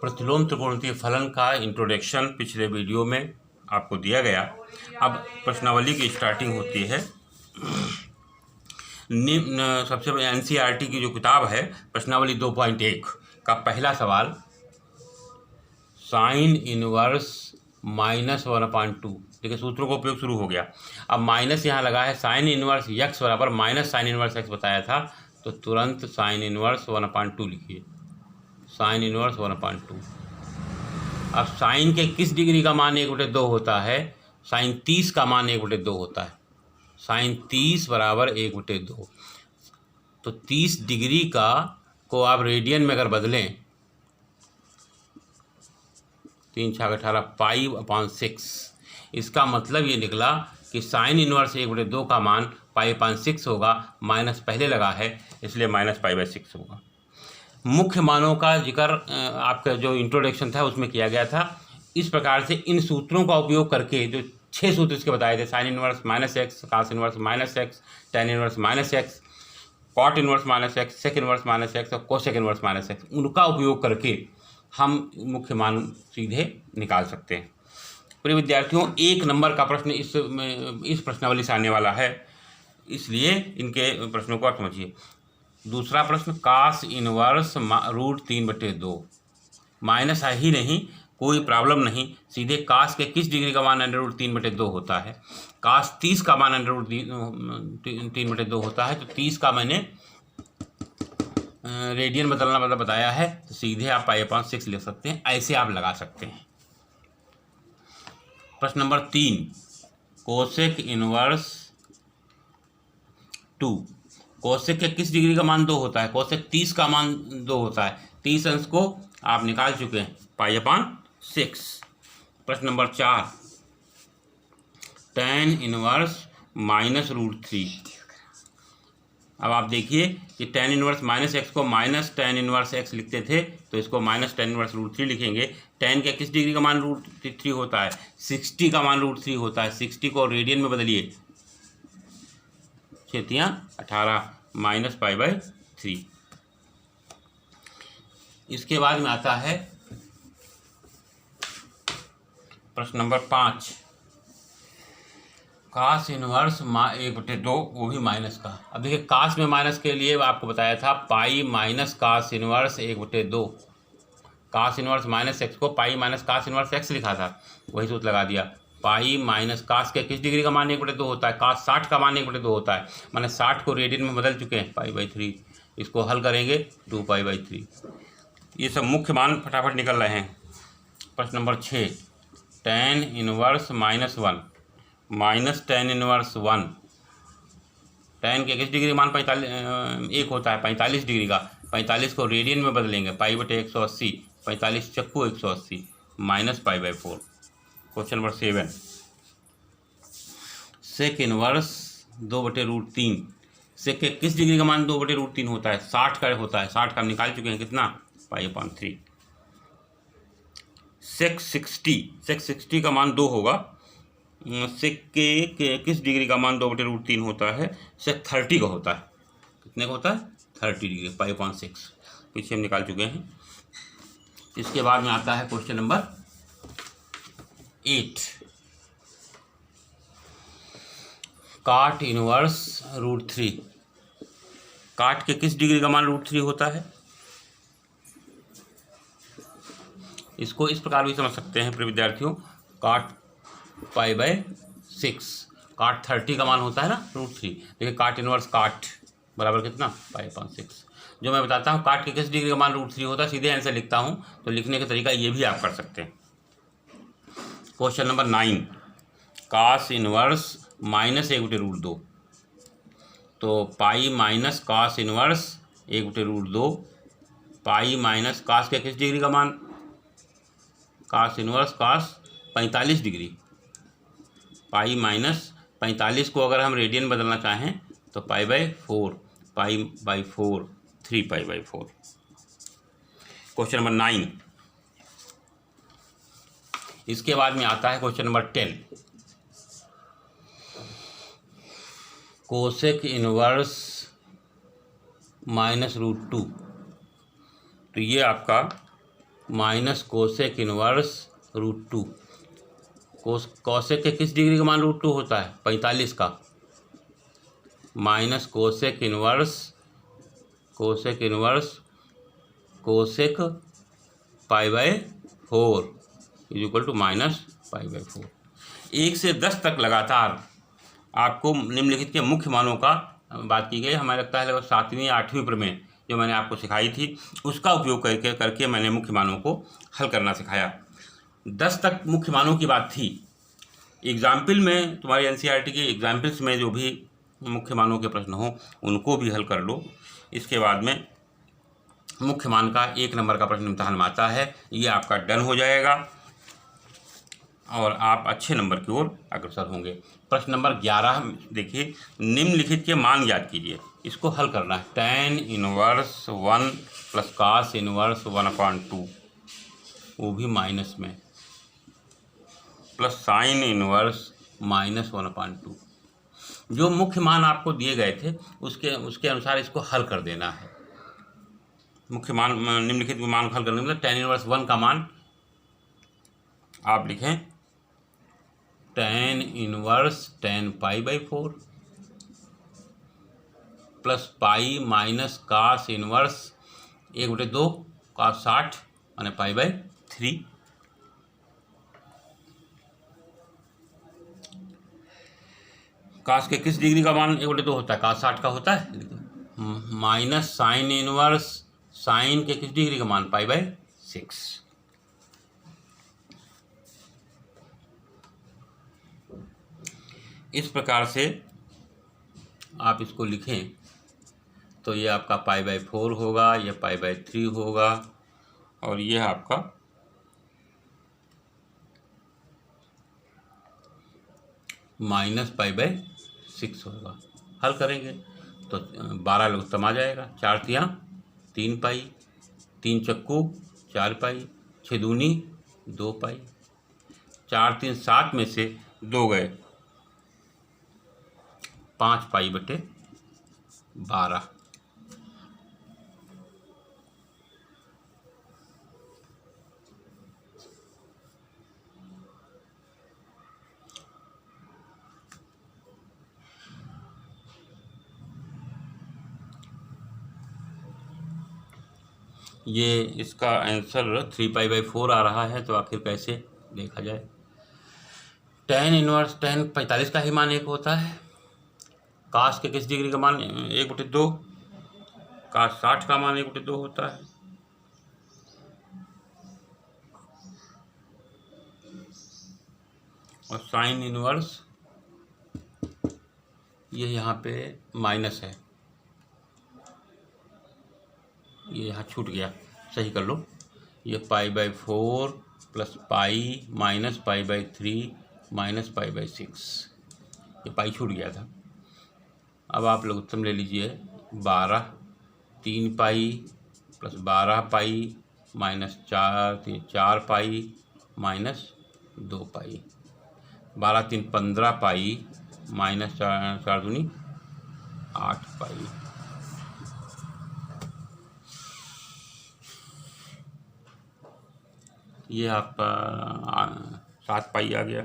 प्रतिलोम त्रिकोणीय फलन का इंट्रोडक्शन पिछले वीडियो में आपको दिया गया। अब प्रश्नावली की स्टार्टिंग होती है। सबसे पहले एनसीईआरटी की जो किताब है प्रश्नावली 2.1 का पहला सवाल, साइन इनवर्स -1/2। देखिए सूत्रों का उपयोग शुरू हो गया। अब माइनस यहाँ लगा है, साइन इनवर्स x बराबर माइनस साइन इनवर्स x बताया था, तो तुरंत साइन इनवर्स 1/2 लिखिए। Sine inverse 1/2। अब साइन के किस डिग्री का मान 1/2 होता है? साइन 30 का मान 1/2 होता है। साइन 30 बराबर 1/2। तो 30 डिग्री का को आप रेडियन में अगर बदलें, 3 × 18 π/6। इसका मतलब ये निकला कि साइन इनवर्स 1/2 का मान π/6 होगा। माइनस पहले लगा है इसलिए -π/6 होगा। मुख्य मानों का जिक्र आपका जो इंट्रोडक्शन था उसमें किया गया था। इस प्रकार से इन सूत्रों का उपयोग करके जो 6 सूत्र इसके बताए थे, sine inverse -x, cos inverse -x, tan inverse -x, cot inverse -x, sec inverse -x और कोसेक इनवर्स -x, उनका उपयोग करके हम मुख्य मान सीधे निकाल सकते हैं। प्रिय विद्यार्थियों, 1 नंबर का प्रश्न इस प्रश्नावली से आने वाला है, इसलिए इनके प्रश्नों को आप समझिए। दूसरा प्रश्न, कास इनवर्स √3/2। माइनस है ही नहीं, कोई प्रॉब्लम नहीं, सीधे कास के किस डिग्री का मान √3/2 होता है? कास 30 का मान √3/2 होता है, तो 30 का मैंने रेडियन बदलना मतलब बताया है, तो सीधे आप π/6 लिख सकते हैं। ऐसे आप लगा सकते हैं। प्रश्न नंबर 3, कोसेक इनवर्स 2। कोसेक के किस डिग्री का मान 2 होता है? कोसेक 30 का मान 2 होता है। 30 अंश को आप निकाल चुके हैं, π/6। प्रश्न नंबर 4, tan इनवर्स -√3। अब आप देखिए कि tan इनवर्स -x को -tan इनवर्स x लिखते थे, तो इसको -tan इनवर्स √3 लिखेंगे। tan के किस डिग्री का मान √3 होता है? 60 का मान √3 होता है। 60 को रेडियन में बदलिए, 6×18 -π/3। इसके बाद में आता है प्रश्न नंबर 5, कास इनवर्स 1/2, वो भी माइनस का। अब देखिए कास में माइनस के लिए आपको बताया था pi minus cos inverse 1/2। Cos inverse -x को pi minus cos inverse x लिखा था, वही सूत्र लगा दिया। पाई माइनस कास के किस डिग्री का मान 1/2 होता है? कास 60 का मान 1/2 होता है। मैंने 60 को रेडियन में बदल चुके हैं, π/3। इसको हल करेंगे 2π/3। ये सब मुख्य मान फटाफट निकल रहे हैं। प्रश्न number 6, tan inverse -1 tan inverse 1। tan के किस डिग्री का मान 1 होता है? 45 डिग्री का। 45 को रेडियन में बदलेंगे, π/180। 45 चक्कू 180 -π/4। Question number 7, sec inverse 2/√3। Sec के किस डिग्री का मान 2/√3 होता है? 60 का होता है। 60 का हम निकाल चुके हैं, कितना? π/3। सेक 60 का मान 2 होगा। सेक के किस डिग्री का मान 2/√3 होता है? सेक 30 का होता है। कितने का होता है? 30 डिग्री, π/6। पीछे हम निकाल चुके हैं। इसके बाद में आता है क्वेश्चन नंबर 8, काट इनवर्स √3। काट के किस डिग्री का मान √3 होता है? इसको इस प्रकार भी समझ सकते हैं प्रिय विद्यार्थियों, काट π/6। काट 30 का मान होता है ना √3। देखिए काट इनवर्स काट बराबर कितना? π/6। जो मैं बताता हूँ काट के किस डिग्री का मान √3 होता है, सीधे आंसर लिखता हूँ, तो लिखने का तरीका ये भी आप कर सकते हैं। Question number 9, cos inverse -1/√2। तो pi minus cos inverse 1/√2, pi minus cos के किस डिग्री का मान? Cos inverse cos 45 degree. Pi minus 45 को अगर हम रेडियन बदलना चाहें तो π/4, π/4 3π/4। Question number 9। इसके बाद में आता है क्वेश्चन नंबर 10, कोसेक इनवर्स -√2। तो ये आपका माइनस कोसेक इनवर्स √2। कोसेक के किस डिग्री का मान √2 होता है? 45 का। Minus cosec inverse cosec π/4 is equal to minus π/4। 1 से 10 तक लगातार आपको निम्नलिखित के मुख्य मानों का बात की गई। हमें लगता है लगभग 7वीं या 8वीं प्रमेय जो मैंने आपको सिखाई थी उसका उपयोग करके मैंने मुख्य मानों को हल करना सिखाया। 10 तक मुख्य मानों की बात थी। एग्जाम्पल में तुम्हारी NCERT की एग्जाम्पल्स में जो भी मुख्य मानों के प्रश्न हो उनको भी हल कर लो। इसके बाद में मुख्य मान का 1 नंबर का प्रश्न इम्तहान में आता है, ये आपका डन हो जाएगा और आप अच्छे नंबर की ओर अग्रसर होंगे। प्रश्न नंबर 11 देखिए, निम्नलिखित के मान ज्ञात कीजिए। इसको हल करना है। tan inverse 1 plus cos inverse 1/2 वो भी माइनस में, प्लस sin इनवर्स -1/2। जो मुख्य मान आपको दिए गए थे उसके अनुसार इसको हल कर देना है। मुख्य मान निम्नलिखित मान को हल करने में tan इनवर्स 1 का मान आप लिखें tan inverse tan π/4 plus pi minus cos inverse 1/2 cos 60 माने π/3। cos के किस डिग्री का मान 1/2 होता है? cos 60 का होता है। माइनस sin इनवर्स sin के किस डिग्री का मान? π/6। इस प्रकार से आप इसको लिखें तो ये आपका π/4 होगा, ये π/3 होगा और ये आपका -π/6 होगा। हल करेंगे तो 12 लघुत्तम आ जाएगा। 4 तियाँ 3 पाई, 3 चक्कू 4 पाई, 6 दूनी 2 पाई, 4 3 7 में से 2 गए, 5 π/12। ये इसका आंसर 3 π/4 आ रहा है। तो आखिर कैसे देखा जाए? tan इनवर्स tan 45 का ही मान 1 होता है। cos के किस डिग्री का मान 1/2, cos 60 का मान 1/2 होता है। और sin इनवर्स ये यहाँ पे माइनस है, ये यहाँ छूट गया, सही कर लो। ये π/4 प्लस पाई माइनस π/3 माइनस π/6, ये पाई छूट गया था। अब आप लघुत्तम ले लीजिए 12, 3 pi plus 12 pi minus 4 pi minus 2 पाई, 12 3 15 पाई माइनस 4 दूनी 8 पाई। ये आपका 7 पाई आ गया।